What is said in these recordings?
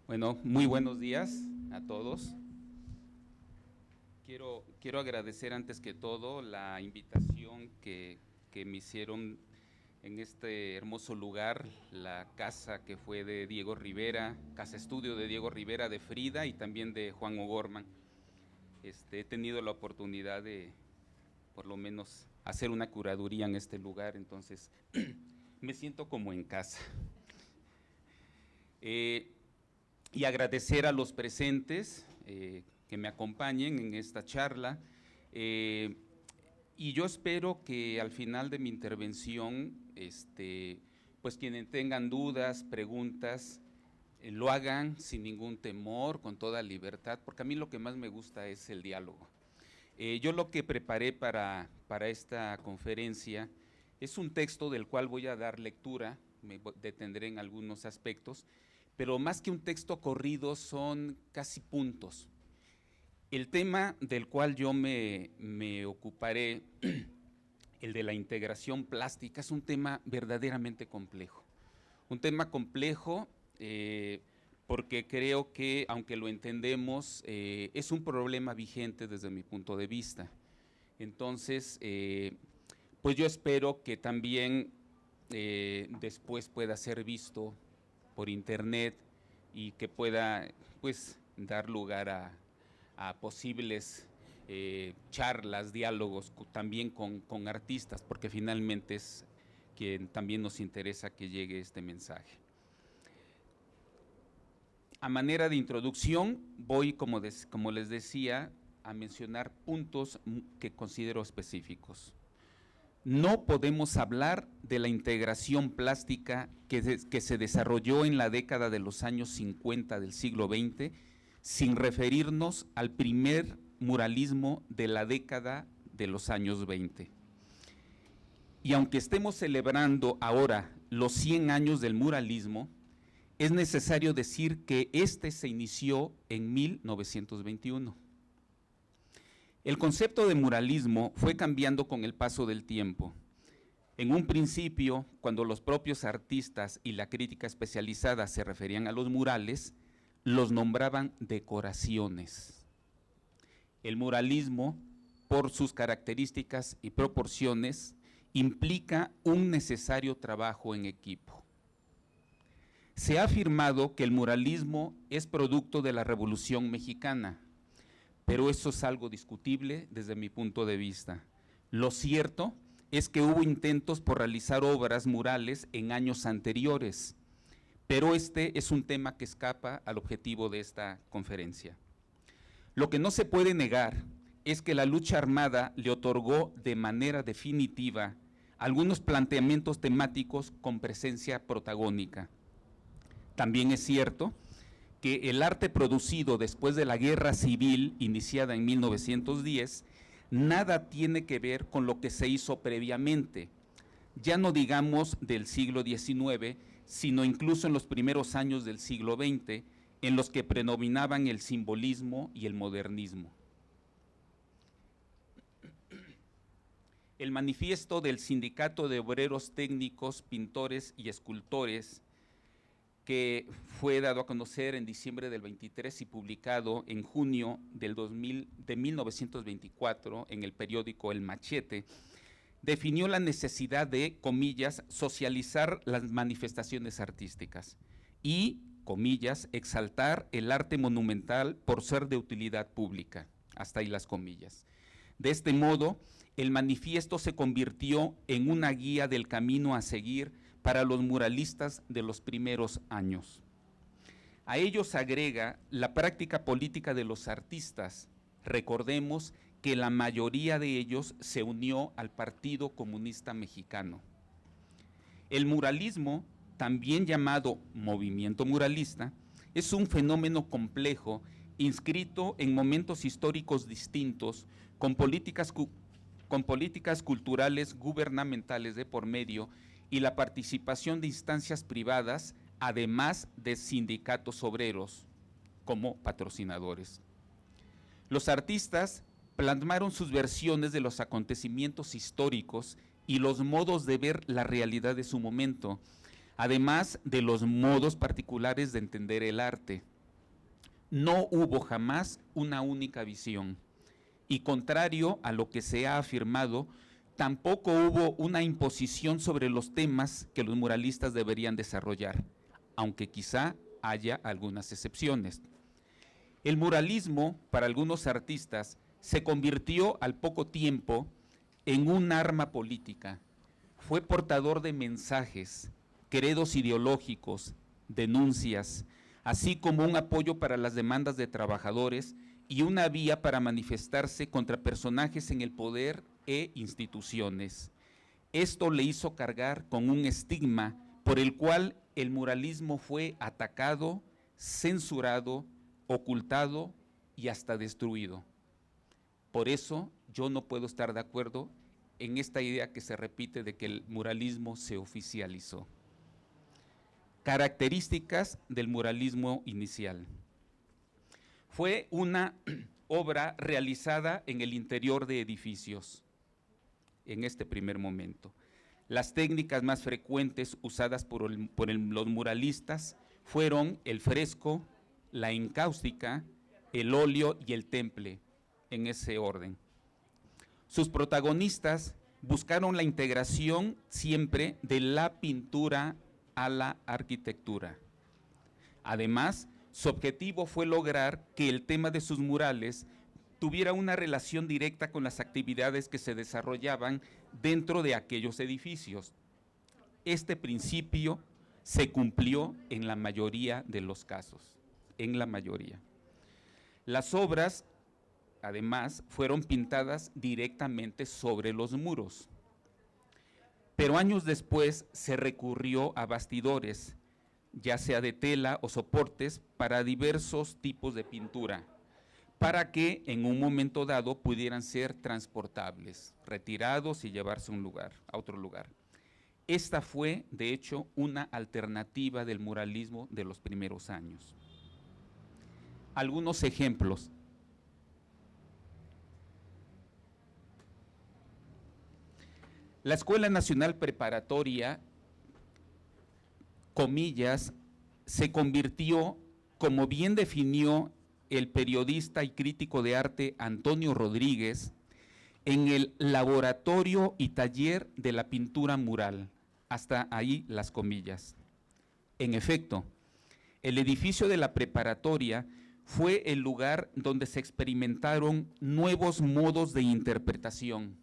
Bueno, muy buenos días a todos. Quiero agradecer antes que todo la invitación que me hicieron en este hermoso lugar, la casa que fue de Diego Rivera, casa estudio de Diego Rivera, de Frida y también de Juan O'Gorman. He tenido la oportunidad de, por lo menos, hacer una curaduría en este lugar, entonces me siento como en casa. Y agradecer a los presentes que me acompañen en esta charla. Y yo espero que al final de mi intervención, pues quienes tengan dudas, preguntas, lo hagan sin ningún temor, con toda libertad, porque a mí lo que más me gusta es el diálogo. Yo lo que preparé para esta conferencia es un texto del cual voy a dar lectura, me detendré en algunos aspectos, pero más que un texto corrido son casi puntos. El tema del cual yo me ocuparé, el de la integración plástica, es un tema verdaderamente complejo. Un tema complejo porque creo que, aunque lo entendemos, es un problema vigente desde mi punto de vista. Entonces, pues yo espero que también después pueda ser visto por internet y que pueda, pues, dar lugar a posibles charlas, diálogos también con artistas, porque finalmente es quien también nos interesa que llegue este mensaje. A manera de introducción, voy, como les decía, a mencionar puntos que considero específicos. No podemos hablar de la integración plástica que se desarrolló en la década de los años 50 del siglo XX sin referirnos al primer muralismo de la década de los años 20. Y aunque estemos celebrando ahora los 100 años del muralismo, es necesario decir que este se inició en 1921. El concepto de muralismo fue cambiando con el paso del tiempo. En un principio, cuando los propios artistas y la crítica especializada se referían a los murales, los nombraban decoraciones. El muralismo, por sus características y proporciones, implica un necesario trabajo en equipo. Se ha afirmado que el muralismo es producto de la Revolución Mexicana, pero eso es algo discutible desde mi punto de vista. Lo cierto es que hubo intentos por realizar obras murales en años anteriores, pero este es un tema que escapa al objetivo de esta conferencia. Lo que no se puede negar es que la lucha armada le otorgó de manera definitiva algunos planteamientos temáticos con presencia protagónica. También es cierto que el arte producido después de la Guerra Civil, iniciada en 1910, nada tiene que ver con lo que se hizo previamente, ya no digamos del siglo XIX, sino incluso en los primeros años del siglo XX, en los que predominaban el simbolismo y el modernismo. El manifiesto del Sindicato de Obreros Técnicos, Pintores y Escultores, que fue dado a conocer en diciembre del 23 y publicado en junio de 1924 en el periódico El Machete, definió la necesidad de, comillas, socializar las manifestaciones artísticas y, comillas, exaltar el arte monumental por ser de utilidad pública, hasta ahí las comillas. De este modo, el manifiesto se convirtió en una guía del camino a seguir para los muralistas de los primeros años. A ello se agrega la práctica política de los artistas. Recordemos que la mayoría de ellos se unió al Partido Comunista Mexicano. El muralismo, también llamado movimiento muralista, es un fenómeno complejo inscrito en momentos históricos distintos, con políticas culturales gubernamentales de por medio y la participación de instancias privadas, además de sindicatos obreros como patrocinadores. Los artistas plasmaron sus versiones de los acontecimientos históricos y los modos de ver la realidad de su momento, además de los modos particulares de entender el arte. No hubo jamás una única visión. Y contrario a lo que se ha afirmado, tampoco hubo una imposición sobre los temas que los muralistas deberían desarrollar, aunque quizá haya algunas excepciones. El muralismo, para algunos artistas, se convirtió al poco tiempo en un arma política. Fue portador de mensajes, credos ideológicos, denuncias, así como un apoyo para las demandas de trabajadores y una vía para manifestarse contra personajes en el poder e instituciones. Esto le hizo cargar con un estigma por el cual el muralismo fue atacado, censurado, ocultado y hasta destruido. Por eso yo no puedo estar de acuerdo en esta idea que se repite de que el muralismo se oficializó. Características del muralismo inicial. Fue una obra realizada en el interior de edificios, en este primer momento. Las técnicas más frecuentes usadas por los muralistas fueron el fresco, la encáustica, el óleo y el temple, en ese orden. Sus protagonistas buscaron la integración siempre de la pintura a la arquitectura. Además, su objetivo fue lograr que el tema de sus murales tuviera una relación directa con las actividades que se desarrollaban dentro de aquellos edificios. Este principio se cumplió en la mayoría de los casos, en la mayoría. Las obras, además, fueron pintadas directamente sobre los muros. Pero años después se recurrió a bastidores, ya sea de tela o soportes, para diversos tipos de pintura, para que en un momento dado pudieran ser transportables, retirados y llevarse a otro lugar. Esta fue, de hecho, una alternativa del muralismo de los primeros años. Algunos ejemplos. La Escuela Nacional Preparatoria, comillas, se convirtió, como bien definió el periodista y crítico de arte Antonio Rodríguez, en el laboratorio y taller de la pintura mural. Hasta ahí las comillas. En efecto, el edificio de la preparatoria fue el lugar donde se experimentaron nuevos modos de interpretación.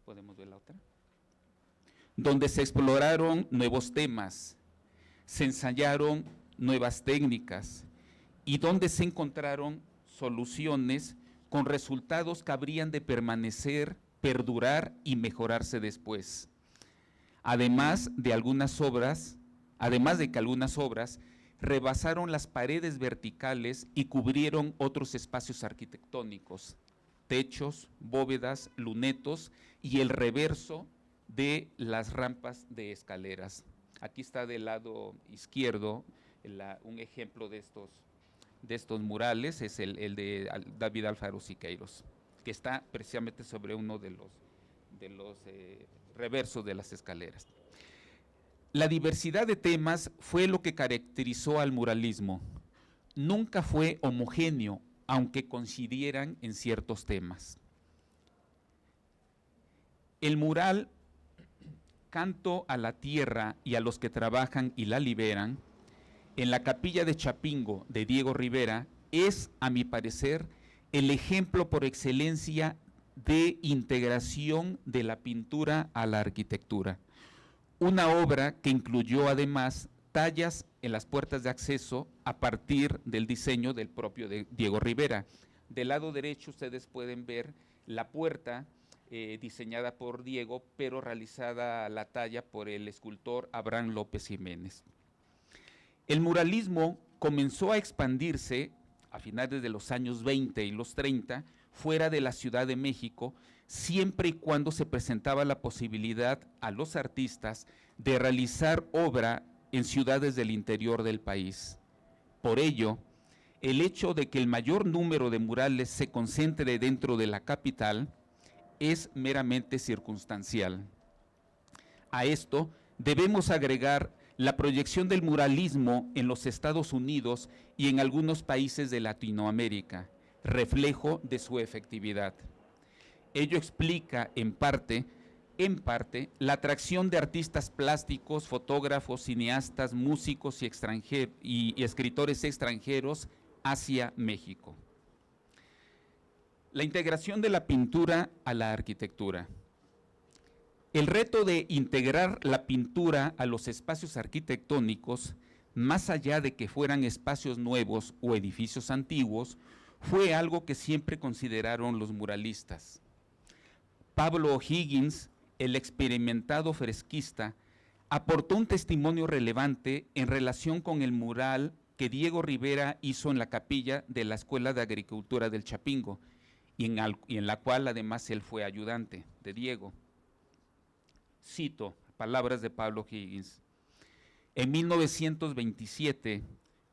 ¿Podemos ver la otra? Donde se exploraron nuevos temas, se ensayaron nuevas técnicas y donde se encontraron soluciones con resultados que habrían de permanecer, perdurar y mejorarse después. Además de que algunas obras rebasaron las paredes verticales y cubrieron otros espacios arquitectónicos, techos, bóvedas, lunetos y el reverso de las rampas de escaleras. Aquí está del lado izquierdo un ejemplo de estos murales, es el de David Alfaro Siqueiros, que está precisamente sobre uno de los reversos de las escaleras. La diversidad de temas fue lo que caracterizó al muralismo. Nunca fue homogéneo, aunque coincidieran en ciertos temas. El mural Canto a la tierra y a los que trabajan y la liberan, en la capilla de Chapingo de Diego Rivera, es, a mi parecer, el ejemplo por excelencia de integración de la pintura a la arquitectura. Una obra que incluyó además tallas en las puertas de acceso a partir del diseño del propio Diego Rivera. Del lado derecho ustedes pueden ver la puerta diseñada por Diego, pero realizada la talla por el escultor Abraham López Jiménez. El muralismo comenzó a expandirse a finales de los años 20 y los 30 fuera de la Ciudad de México, siempre y cuando se presentaba la posibilidad a los artistas de realizar obra en ciudades del interior del país. Por ello, el hecho de que el mayor número de murales se concentre dentro de la capital es meramente circunstancial. A esto debemos agregar la proyección del muralismo en los Estados Unidos y en algunos países de Latinoamérica, reflejo de su efectividad. Ello explica, en parte, la atracción de artistas plásticos, fotógrafos, cineastas, músicos y escritores extranjeros hacia México. La integración de la pintura a la arquitectura. El reto de integrar la pintura a los espacios arquitectónicos, más allá de que fueran espacios nuevos o edificios antiguos, fue algo que siempre consideraron los muralistas. Pablo O'Higgins, el experimentado fresquista, aportó un testimonio relevante en relación con el mural que Diego Rivera hizo en la capilla de la Escuela de Agricultura del Chapingo, y en la cual además él fue ayudante de Diego. Cito palabras de Pablo O'Higgins: en 1927,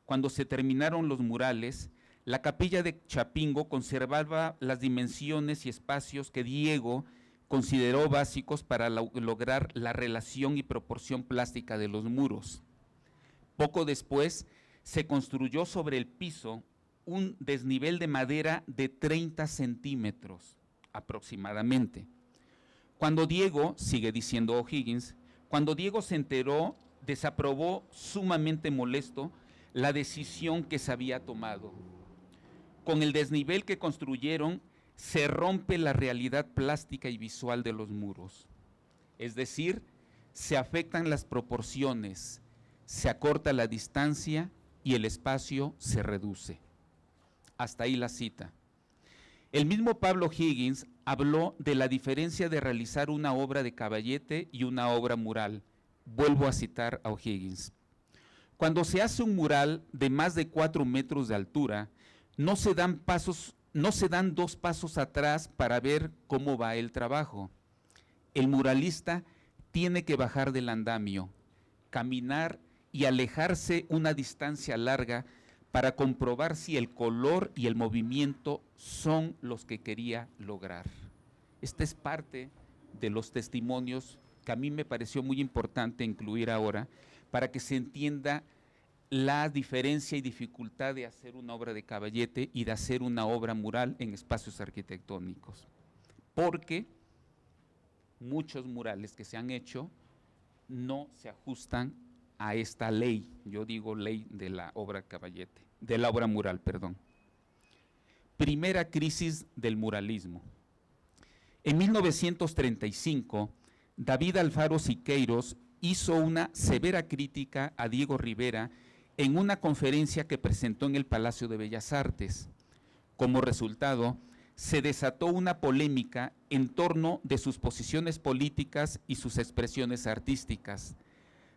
cuando se terminaron los murales, la capilla de Chapingo conservaba las dimensiones y espacios que Diego consideró básicos para lograr la relación y proporción plástica de los muros. Poco después, se construyó sobre el piso un desnivel de madera de 30 centímetros aproximadamente. Cuando Diego, sigue diciendo O'Higgins, cuando Diego se enteró, desaprobó sumamente molesto la decisión que se había tomado. Con el desnivel que construyeron, se rompe la realidad plástica y visual de los muros. Es decir, se afectan las proporciones, se acorta la distancia y el espacio se reduce. Hasta ahí la cita. El mismo Pablo O'Higgins habló de la diferencia de realizar una obra de caballete y una obra mural. Vuelvo a citar a O'Higgins. Cuando se hace un mural de más de 4 metros de altura, no se dan dos pasos atrás para ver cómo va el trabajo. El muralista tiene que bajar del andamio, caminar y alejarse una distancia larga para comprobar si el color y el movimiento son los que quería lograr. Esta es parte de los testimonios que a mí me pareció muy importante incluir ahora para que se entienda la diferencia y dificultad de hacer una obra de caballete y de hacer una obra mural en espacios arquitectónicos. Porque muchos murales que se han hecho no se ajustan a esta ley, yo digo ley de la obra caballete, de la obra mural, perdón. Primera crisis del muralismo. En 1935, David Alfaro Siqueiros hizo una severa crítica a Diego Rivera en una conferencia que presentó en el Palacio de Bellas Artes. Como resultado, se desató una polémica en torno de sus posiciones políticas y sus expresiones artísticas,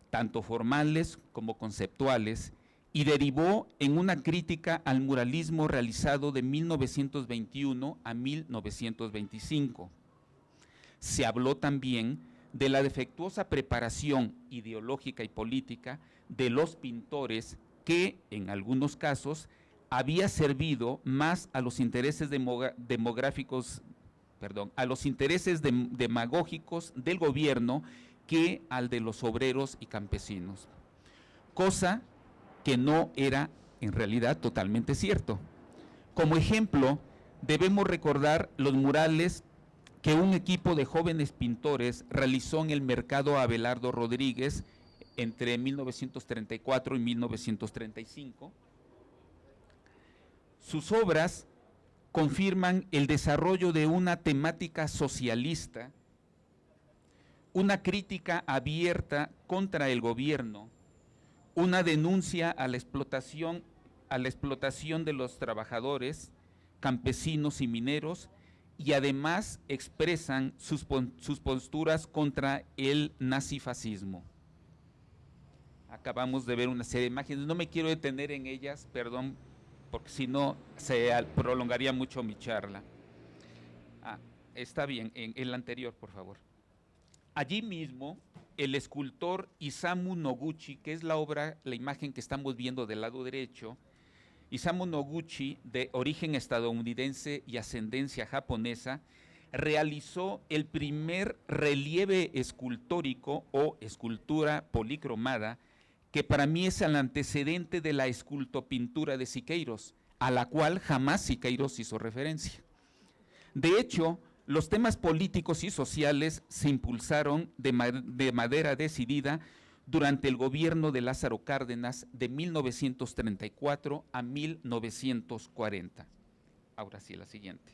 tanto formales como conceptuales, y derivó en una crítica al muralismo realizado de 1921 a 1925. Se habló también de la defectuosa preparación ideológica y política de los pintores que, en algunos casos, había servido más a los intereses demagógicos del gobierno que al de los obreros y campesinos, cosa que no era en realidad totalmente cierto. Como ejemplo, debemos recordar los murales que un equipo de jóvenes pintores realizó en el Mercado Abelardo Rodríguez entre 1934 y 1935. Sus obras confirman el desarrollo de una temática socialista, una crítica abierta contra el gobierno, una denuncia a la explotación de los trabajadores, campesinos y mineros, y además expresan sus posturas contra el nazifascismo. Acabamos de ver una serie de imágenes, no me quiero detener en ellas, perdón, porque si no se prolongaría mucho mi charla. Está bien, en el anterior, por favor. Allí mismo, el escultor Isamu Noguchi, que es la imagen que estamos viendo del lado derecho, Isamu Noguchi, de origen estadounidense y ascendencia japonesa, realizó el primer relieve escultórico o escultura policromada que para mí es el antecedente de la escultopintura de Siqueiros, a la cual jamás Siqueiros hizo referencia. De hecho, los temas políticos y sociales se impulsaron de manera decidida durante el gobierno de Lázaro Cárdenas de 1934 a 1940. Ahora sí, la siguiente.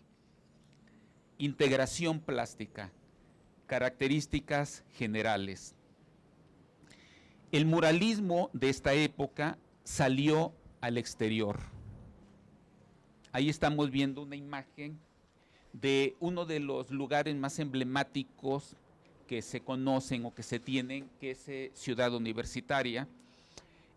Integración plástica, características generales. El muralismo de esta época salió al exterior. Ahí estamos viendo una imagen de uno de los lugares más emblemáticos que se conocen o que se tienen, que es Ciudad Universitaria.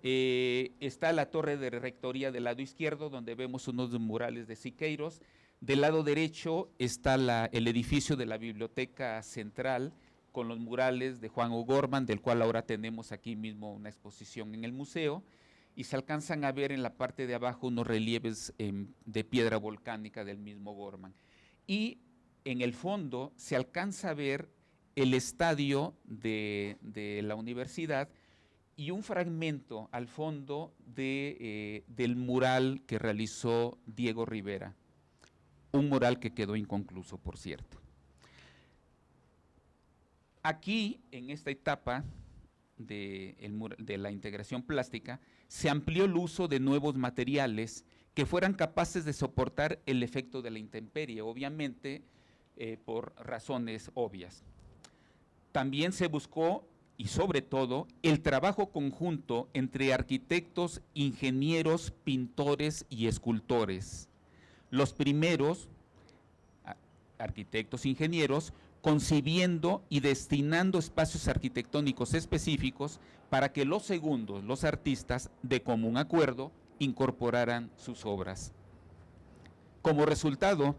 Está la torre de rectoría del lado izquierdo, donde vemos unos murales de Siqueiros. Del lado derecho está el edificio de la Biblioteca Central, con los murales de Juan O'Gorman, del cual ahora tenemos aquí mismo una exposición en el museo, y se alcanzan a ver en la parte de abajo unos relieves de piedra volcánica del mismo Gorman. Y en el fondo se alcanza a ver el estadio de la universidad y un fragmento al fondo del mural que realizó Diego Rivera, un mural que quedó inconcluso, por cierto. Aquí, en esta etapa de la integración plástica, se amplió el uso de nuevos materiales que fueran capaces de soportar el efecto de la intemperie, obviamente por razones obvias. También se buscó, y sobre todo, el trabajo conjunto entre arquitectos, ingenieros, pintores y escultores. Los primeros, arquitectos, ingenieros, concibiendo y destinando espacios arquitectónicos específicos para que los segundos, los artistas, de común acuerdo, incorporaran sus obras. Como resultado,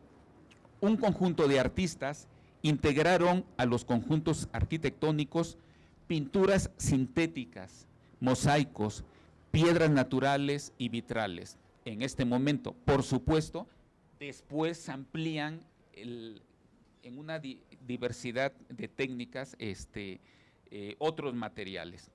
un conjunto de artistas integraron a los conjuntos arquitectónicos pinturas sintéticas, mosaicos, piedras naturales y vitrales. En este momento, por supuesto, después se amplían en una diversidad de técnicas otros materiales.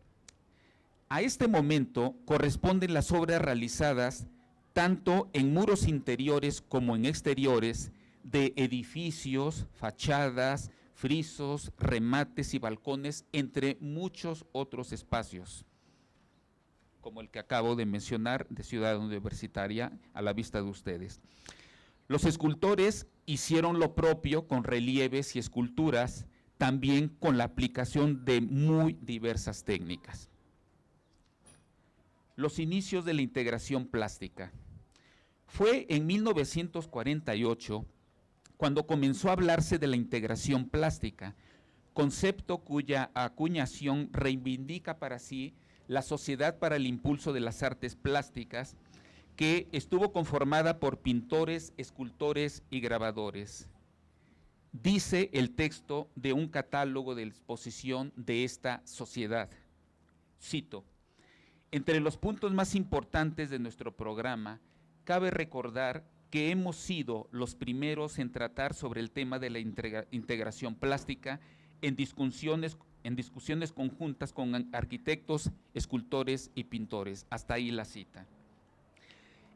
A este momento corresponden las obras realizadas tanto en muros interiores como en exteriores de edificios, fachadas, frisos, remates y balcones, entre muchos otros espacios, como el que acabo de mencionar de Ciudad Universitaria a la vista de ustedes. Los escultores hicieron lo propio con relieves y esculturas, también con la aplicación de muy diversas técnicas. Los inicios de la integración plástica. Fue en 1948 cuando comenzó a hablarse de la integración plástica, concepto cuya acuñación reivindica para sí la Sociedad para el Impulso de las Artes Plásticas, que estuvo conformada por pintores, escultores y grabadores. Dice el texto de un catálogo de exposición de esta sociedad, cito: entre los puntos más importantes de nuestro programa, cabe recordar que hemos sido los primeros en tratar sobre el tema de la integración plástica en discusiones conjuntas con arquitectos, escultores y pintores. Hasta ahí la cita.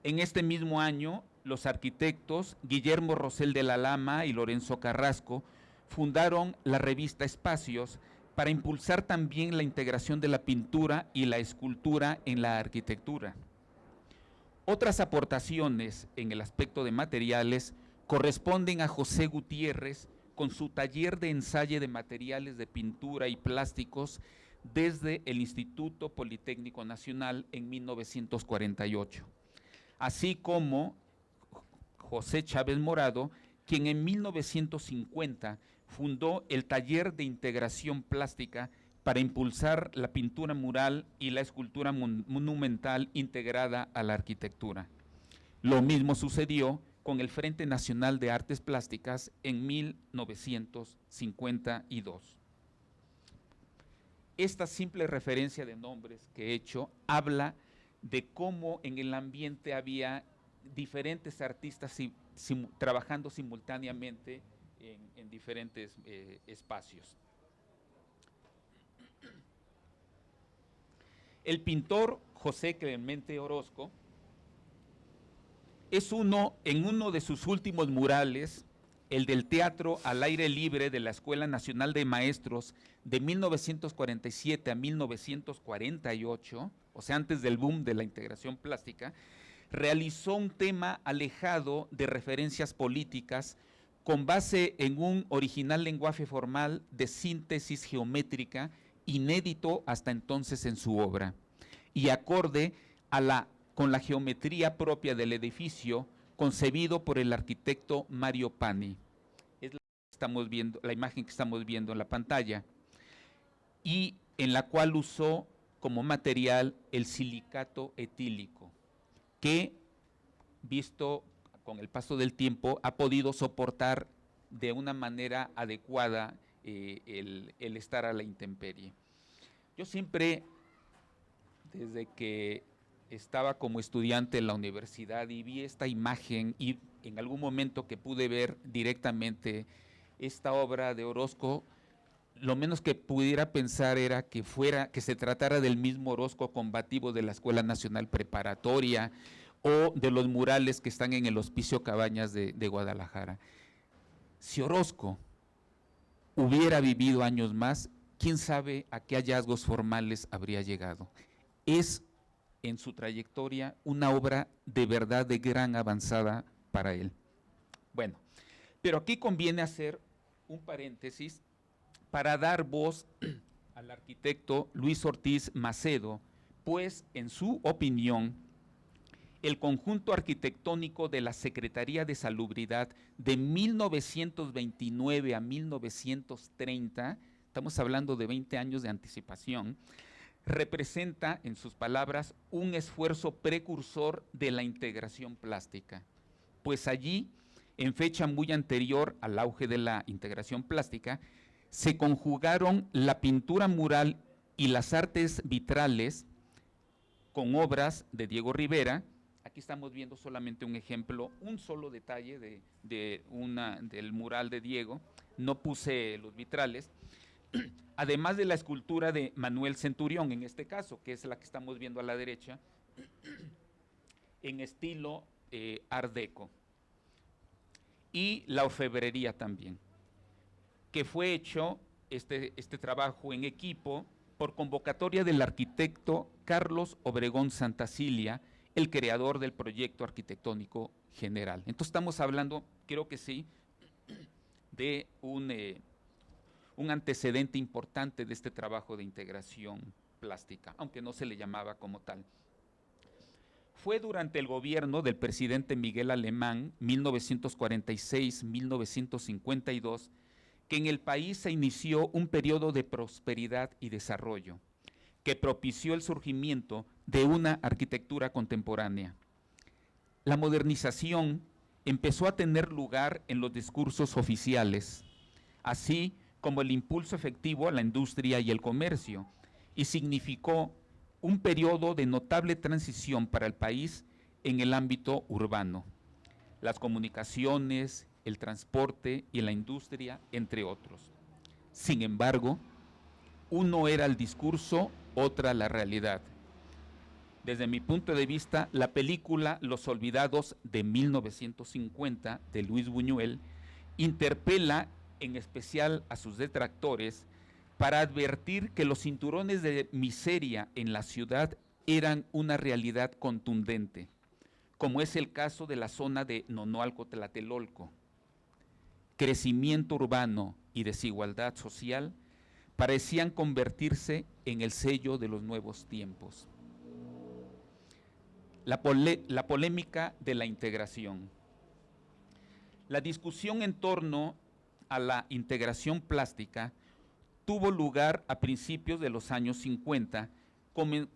En este mismo año, los arquitectos Guillermo Rosell de la Lama y Lorenzo Carrasco fundaron la revista Espacios para impulsar también la integración de la pintura y la escultura en la arquitectura. Otras aportaciones en el aspecto de materiales corresponden a José Gutiérrez con su taller de ensayo de materiales de pintura y plásticos desde el Instituto Politécnico Nacional en 1948, así como José Chávez Morado, quien en 1950 fundó el taller de integración plástica para impulsar la pintura mural y la escultura monumental integrada a la arquitectura. Lo mismo sucedió con el Frente Nacional de Artes Plásticas en 1952. Esta simple referencia de nombres que he hecho habla de cómo en el ambiente había diferentes artistas trabajando simultáneamente en diferentes espacios. El pintor José Clemente Orozco es en uno de sus últimos murales, el del Teatro al Aire Libre de la Escuela Nacional de Maestros de 1947 a 1948, o sea, antes del boom de la integración plástica, realizó un tema alejado de referencias políticas con base en un original lenguaje formal de síntesis geométrica inédito hasta entonces en su obra y acorde con la geometría propia del edificio concebido por el arquitecto Mario Pani. Es la imagen que estamos viendo en la pantalla, y en la cual usó como material el silicato etílico, que, visto con el paso del tiempo, ha podido soportar de una manera adecuada el estar a la intemperie. Yo siempre, desde que estaba como estudiante en la universidad y vi esta imagen, y en algún momento que pude ver directamente esta obra de Orozco, lo menos que pudiera pensar era que se tratara del mismo Orozco combativo de la Escuela Nacional Preparatoria o de los murales que están en el Hospicio Cabañas de Guadalajara. Si Orozco hubiera vivido años más, quién sabe a qué hallazgos formales habría llegado. Es en su trayectoria una obra de verdad de gran avanzada para él. Bueno, pero aquí conviene hacer un paréntesis para dar voz al arquitecto Luis Ortiz Macedo, pues en su opinión, el conjunto arquitectónico de la Secretaría de Salubridad de 1929 a 1930, estamos hablando de 20 años de anticipación, representa, en sus palabras, un esfuerzo precursor de la integración plástica, pues allí, en fecha muy anterior al auge de la integración plástica, se conjugaron la pintura mural y las artes vitrales con obras de Diego Rivera. Aquí estamos viendo solamente un ejemplo, un solo detalle del mural de Diego, no puse los vitrales, además de la escultura de Manuel Centurión, en este caso, que es la que estamos viendo a la derecha, en estilo Art Deco, y la orfebrería también, que fue hecho este trabajo en equipo por convocatoria del arquitecto Carlos Obregón Santacilia, el creador del proyecto arquitectónico general. Entonces estamos hablando, creo que sí, de un antecedente importante de este trabajo de integración plástica, aunque no se le llamaba como tal. Fue durante el gobierno del presidente Miguel Alemán, 1946-1952, que en el país se inició un periodo de prosperidad y desarrollo, que propició el surgimiento de una arquitectura contemporánea. La modernización empezó a tener lugar en los discursos oficiales, así como el impulso efectivo a la industria y el comercio, y significó un periodo de notable transición para el país en el ámbito urbano, las comunicaciones, el transporte y la industria, entre otros. Sin embargo, uno era el discurso, otra la realidad. Desde mi punto de vista, la película Los Olvidados de 1950 de Luis Buñuel interpela en especial a sus detractores para advertir que los cinturones de miseria en la ciudad eran una realidad contundente, como es el caso de la zona de Nonoalco-Tlatelolco. Crecimiento urbano y desigualdad social parecían convertirse en el sello de los nuevos tiempos. La polémica de la integración. La discusión en torno a la integración plástica tuvo lugar a principios de los años 50,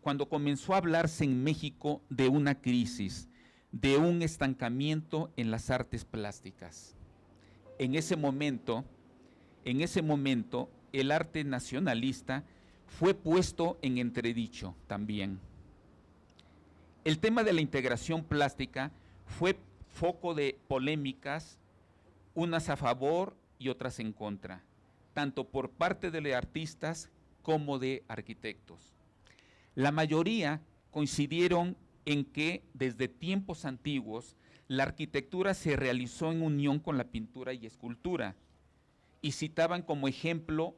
cuando comenzó a hablarse en México de una crisis, de un estancamiento en las artes plásticas. En ese momento, el arte nacionalista fue puesto en entredicho también. El tema de la integración plástica fue foco de polémicas, unas a favor y otras en contra, tanto por parte de artistas como de arquitectos. La mayoría coincidieron en que desde tiempos antiguos la arquitectura se realizó en unión con la pintura y escultura, y citaban como ejemplo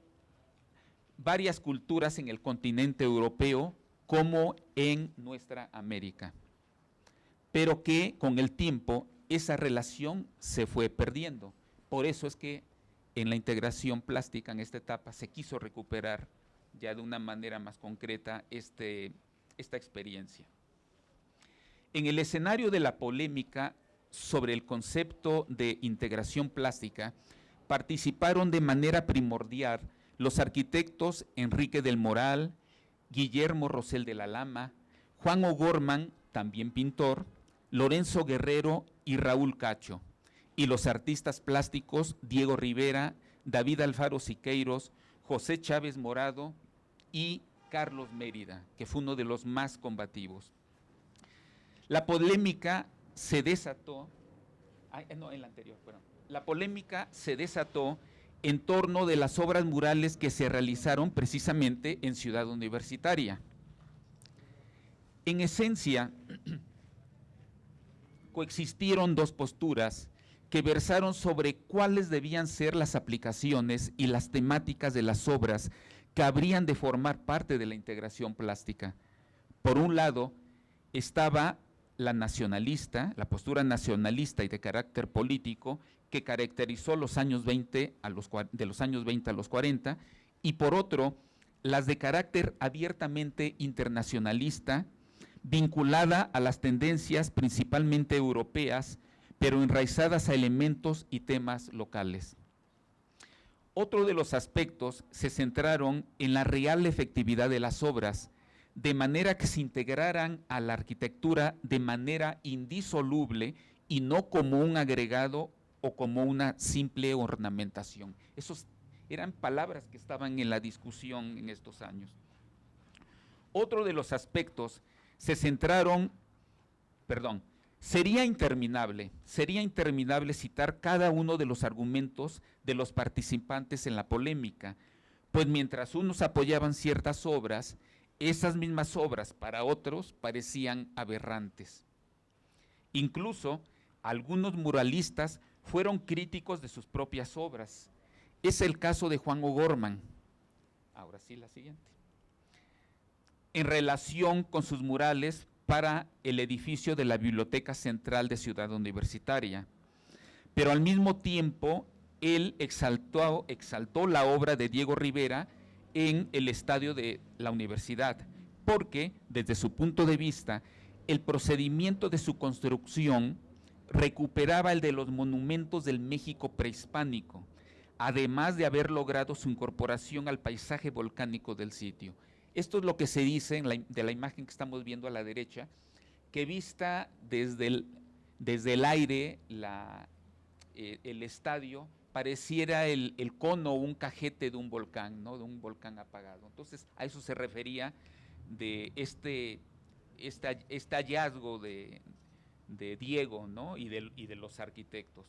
varias culturas en el continente europeo como en nuestra América, pero que con el tiempo esa relación se fue perdiendo. Por eso es que en la integración plástica en esta etapa se quiso recuperar ya de una manera más concreta esta experiencia. En el escenario de la polémica sobre el concepto de integración plástica, participaron de manera primordial los arquitectos Enrique del Moral, Guillermo Rosell de la Lama, Juan O'Gorman, también pintor, Lorenzo Guerrero y Raúl Cacho, y los artistas plásticos Diego Rivera, David Alfaro Siqueiros, José Chávez Morado y Carlos Mérida, que fue uno de los más combativos. La polémica se desató, la polémica se desató en torno de las obras murales que se realizaron precisamente en Ciudad Universitaria. En esencia, coexistieron dos posturas que versaron sobre cuáles debían ser las aplicaciones y las temáticas de las obras que habrían de formar parte de la integración plástica. Por un lado, estaba la nacionalista, la postura nacionalista y de carácter político que caracterizó los años 20 de los años 20 a los 40, y por otro, las de carácter abiertamente internacionalista, vinculada a las tendencias principalmente europeas, pero enraizadas a elementos y temas locales. Otro de los aspectos se centraron en la real efectividad de las obras, de manera que se integraran a la arquitectura de manera indisoluble y no como un agregado o como una simple ornamentación. Esas eran palabras que estaban en la discusión en estos años. Otro de los aspectos se centraron, sería interminable citar cada uno de los argumentos de los participantes en la polémica, pues mientras unos apoyaban ciertas obras, esas mismas obras para otros parecían aberrantes. Incluso algunos muralistas fueron críticos de sus propias obras. Es el caso de Juan O'Gorman. Ahora sí, la siguiente. En relación con sus murales para el edificio de la Biblioteca Central de Ciudad Universitaria. Pero al mismo tiempo, él exaltó la obra de Diego Rivera en el estadio de la universidad, porque desde su punto de vista, el procedimiento de su construcción recuperaba el de los monumentos del México prehispánico, además de haber logrado su incorporación al paisaje volcánico del sitio. Esto es lo que se dice de la imagen que estamos viendo a la derecha, que vista desde el aire, el estadio, pareciera el cono o un cajete de un volcán, ¿no? De un volcán apagado. Entonces, a eso se refería de este hallazgo de Diego, ¿no? y de los arquitectos.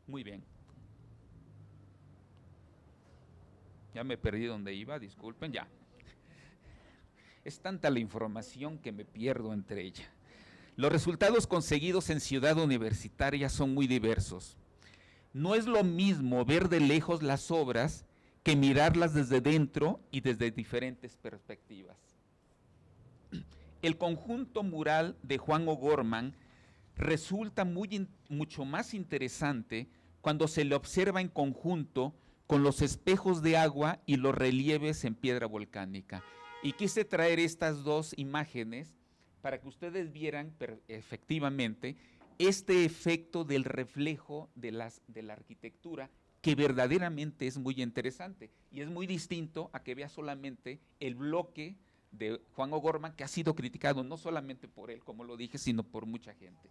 Muy bien. Ya me perdí donde iba, disculpen, ya. Es tanta la información que me pierdo entre ella. Los resultados conseguidos en Ciudad Universitaria son muy diversos. No es lo mismo ver de lejos las obras que mirarlas desde dentro y desde diferentes perspectivas. El conjunto mural de Juan O'Gorman resulta mucho más interesante cuando se le observa en conjunto con los espejos de agua y los relieves en piedra volcánica. Y quise traer estas dos imágenes para que ustedes vieran efectivamente este efecto del reflejo de la arquitectura, que verdaderamente es muy interesante y es muy distinto a que vea solamente el bloque de Juan O'Gorman, que ha sido criticado no solamente por él, como lo dije, sino por mucha gente.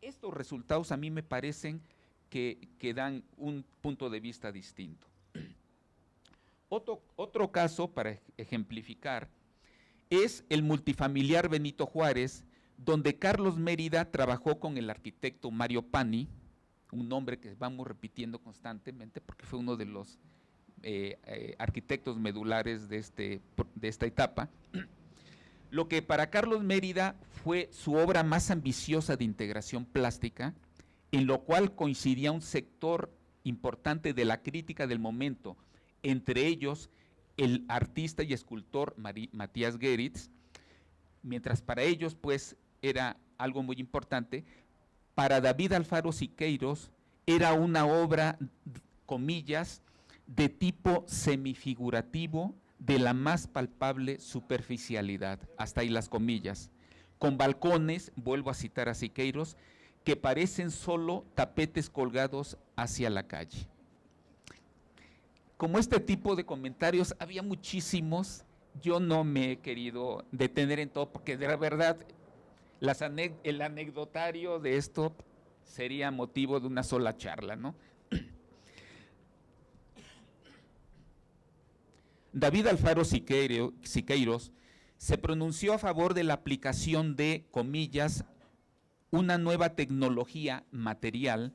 Estos resultados a mí me parecen que dan un punto de vista distinto. Otro caso para ejemplificar es el multifamiliar Benito Juárez, donde Carlos Mérida trabajó con el arquitecto Mario Pani un nombre que vamos repitiendo constantemente porque fue uno de los arquitectos medulares de esta etapa. Lo que para Carlos Mérida fue su obra más ambiciosa de integración plástica, en lo cual coincidía un sector importante de la crítica del momento, entre ellos el artista y escultor Matías Geritz, mientras para ellos pues era algo muy importante, para David Alfaro Siqueiros era una obra, comillas, de tipo semifigurativo de la más palpable superficialidad, hasta ahí las comillas, con balcones, vuelvo a citar a Siqueiros, que parecen solo tapetes colgados hacia la calle. Como este tipo de comentarios había muchísimos, yo no me he querido detener en todo, porque de la verdad el anecdotario de esto sería motivo de una sola charla, ¿no? David Alfaro Siqueiros se pronunció a favor de la aplicación de, comillas, una nueva tecnología material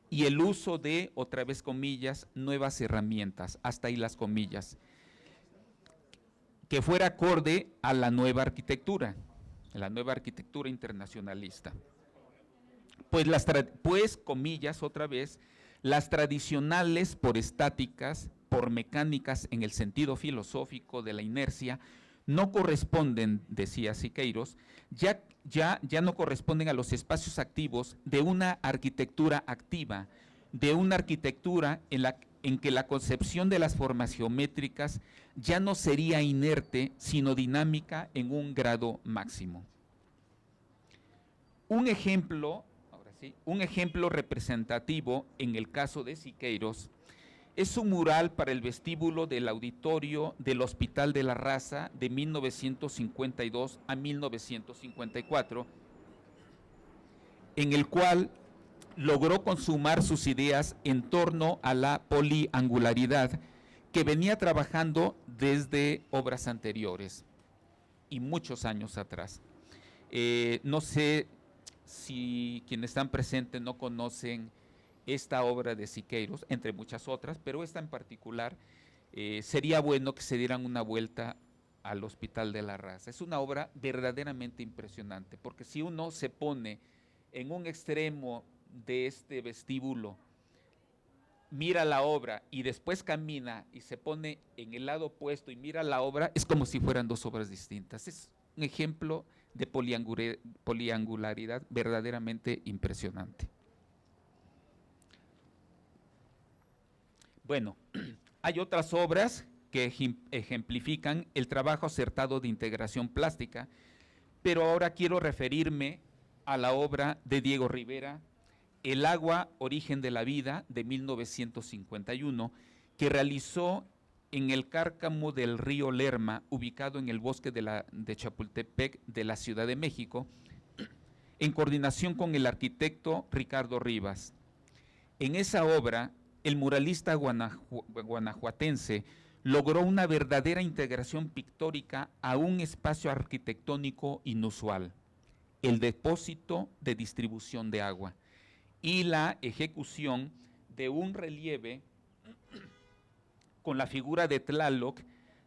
y el uso de, otra vez comillas, nuevas herramientas, hasta ahí las comillas, que fuera acorde a la nueva arquitectura internacionalista. Pues, comillas, otra vez, las tradicionales por estáticas, por mecánicas en el sentido filosófico de la inercia, no corresponden, decía Siqueiros, ya no corresponden a los espacios activos de una arquitectura activa, de una arquitectura en que la concepción de las formas geométricas ya no sería inerte, sino dinámica en un grado máximo. Un ejemplo representativo en el caso de Siqueiros es un mural para el vestíbulo del auditorio del Hospital de la Raza de 1952 a 1954, en el cual logró consumar sus ideas en torno a la poliangularidad que venía trabajando desde obras anteriores y muchos años atrás. No sé si quienes están presentes no conocen esta obra de Siqueiros, entre muchas otras, pero esta en particular, sería bueno que se dieran una vuelta al Hospital de la Raza. Es una obra verdaderamente impresionante, porque si uno se pone en un extremo de este vestíbulo, mira la obra y después camina y se pone en el lado opuesto y mira la obra, es como si fueran dos obras distintas. Es un ejemplo de poliangularidad verdaderamente impresionante. Bueno, hay otras obras que ejemplifican el trabajo acertado de integración plástica, pero ahora quiero referirme a la obra de Diego Rivera, El agua, origen de la vida, de 1951, que realizó en el cárcamo del río Lerma, ubicado en el bosque de Chapultepec de la Ciudad de México, en coordinación con el arquitecto Ricardo Rivas. En esa obra, el muralista guanajuatense logró una verdadera integración pictórica a un espacio arquitectónico inusual, el depósito de distribución de agua, y la ejecución de un relieve con la figura de Tlaloc,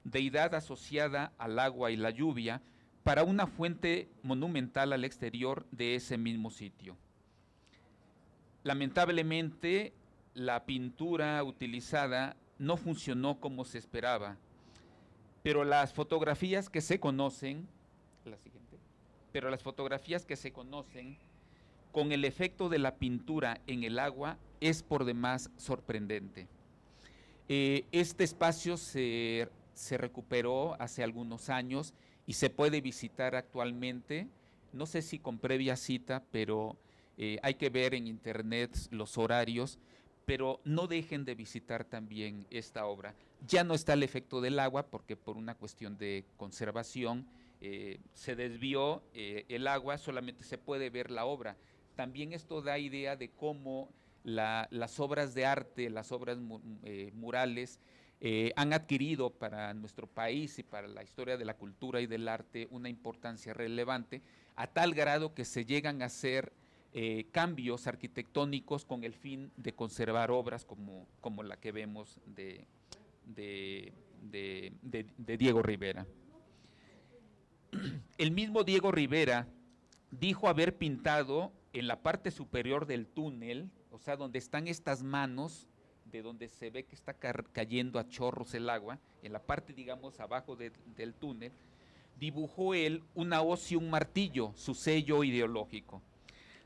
deidad asociada al agua y la lluvia, para una fuente monumental al exterior de ese mismo sitio. Lamentablemente, la pintura utilizada no funcionó como se esperaba, pero las fotografías que se conocen, con el efecto de la pintura en el agua es por demás sorprendente. Este espacio se recuperó hace algunos años y se puede visitar actualmente, no sé si con previa cita, pero hay que ver en internet los horarios, pero no dejen de visitar también esta obra. Ya no está el efecto del agua porque por una cuestión de conservación se desvió el agua, solamente se puede ver la obra. También esto da idea de cómo las obras de arte, las obras murales, han adquirido para nuestro país y para la historia de la cultura y del arte una importancia relevante, a tal grado que se llegan a hacer cambios arquitectónicos con el fin de conservar obras como la que vemos de Diego Rivera. El mismo Diego Rivera dijo haber pintado en la parte superior del túnel, o sea, donde están estas manos, de donde se ve que está cayendo a chorros el agua, en la parte, digamos, abajo del túnel, dibujó él una hoz y un martillo, su sello ideológico.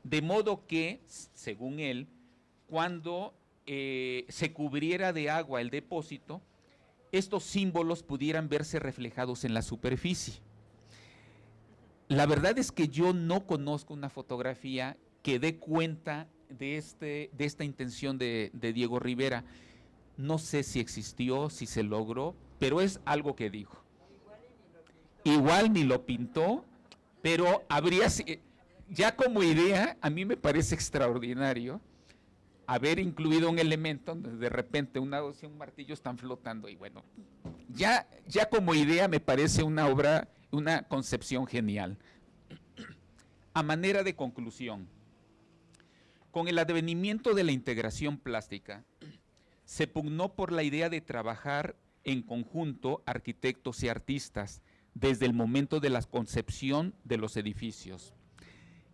De modo que, según él, cuando se cubriera de agua el depósito, estos símbolos pudieran verse reflejados en la superficie. La verdad es que yo no conozco una fotografía que dé cuenta de esta intención de Diego Rivera. No sé si existió, si se logró, pero es algo que dijo. Igual ni lo pintó, pero habría, ya como idea, a mí me parece extraordinario haber incluido un elemento donde de repente una hoz y un martillo están flotando, y bueno, ya como idea me parece una obra, una concepción genial. A manera de conclusión, con el advenimiento de la integración plástica, se pugnó por la idea de trabajar en conjunto arquitectos y artistas desde el momento de la concepción de los edificios.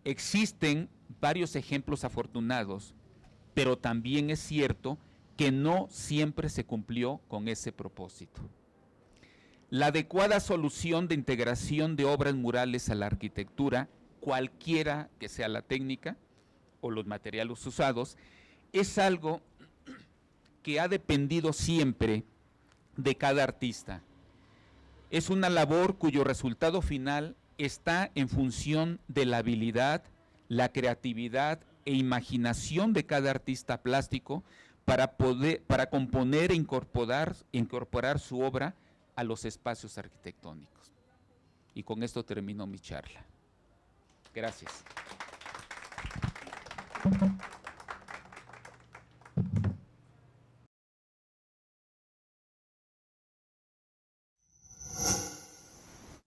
Existen varios ejemplos afortunados, pero también es cierto que no siempre se cumplió con ese propósito. La adecuada solución de integración de obras murales a la arquitectura, cualquiera que sea la técnica o los materiales usados, es algo que ha dependido siempre de cada artista. Es una labor cuyo resultado final está en función de la habilidad, la creatividad e imaginación de cada artista plástico para componer e incorporar su obra a los espacios arquitectónicos. Y con esto termino mi charla. Gracias.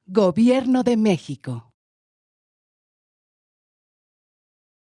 Gobierno de México.